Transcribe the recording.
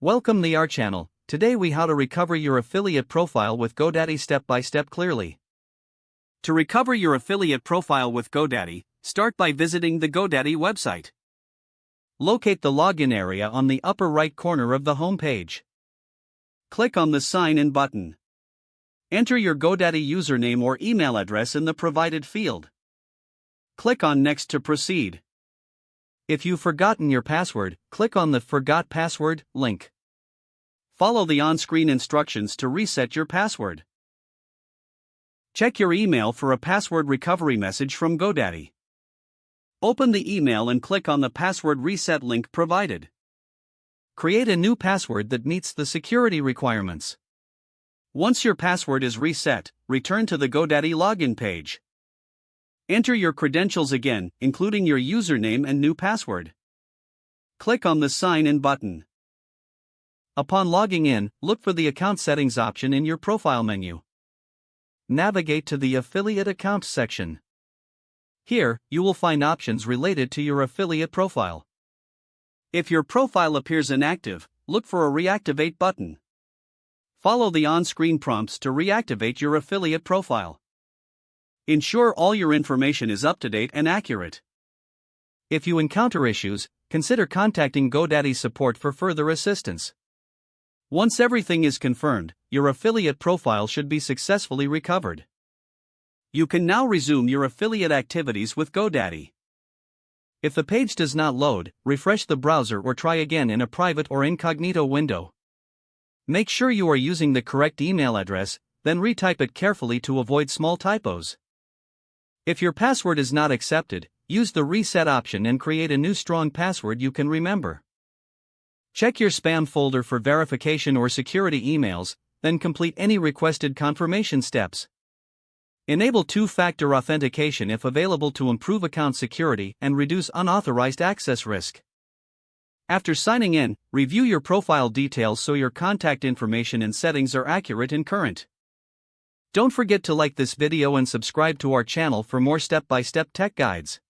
Welcome to our channel. Today we how to recover your affiliate profile with GoDaddy step by step clearly. To recover your affiliate profile with GoDaddy, start by visiting the GoDaddy website. Locate the login area on the upper right corner of the home page. Click on the Sign In button. Enter your GoDaddy username or email address in the provided field. Click on Next to proceed. If you've forgotten your password, click on the Forgot Password link. Follow the on-screen instructions to reset your password. Check your email for a password recovery message from GoDaddy. Open the email and click on the password reset link provided. Create a new password that meets the security requirements. Once your password is reset, return to the GoDaddy login page. Enter your credentials again, including your username and new password. Click on the Sign In button. Upon logging in, look for the Account Settings option in your profile menu. Navigate to the Affiliate Accounts section. Here, you will find options related to your affiliate profile. If your profile appears inactive, look for a Reactivate button. Follow the on-screen prompts to reactivate your affiliate profile. Ensure all your information is up to date and accurate. If you encounter issues, consider contacting GoDaddy support for further assistance. Once everything is confirmed, your affiliate profile should be successfully recovered. You can now resume your affiliate activities with GoDaddy. If the page does not load, refresh the browser or try again in a private or incognito window. Make sure you are using the correct email address, then retype it carefully to avoid small typos. If your password is not accepted, use the reset option and create a new strong password you can remember. Check your spam folder for verification or security emails, then complete any requested confirmation steps. Enable two-factor authentication if available to improve account security and reduce unauthorized access risk. After signing in, review your profile details so your contact information and settings are accurate and current. Don't forget to like this video and subscribe to our channel for more step-by-step tech guides.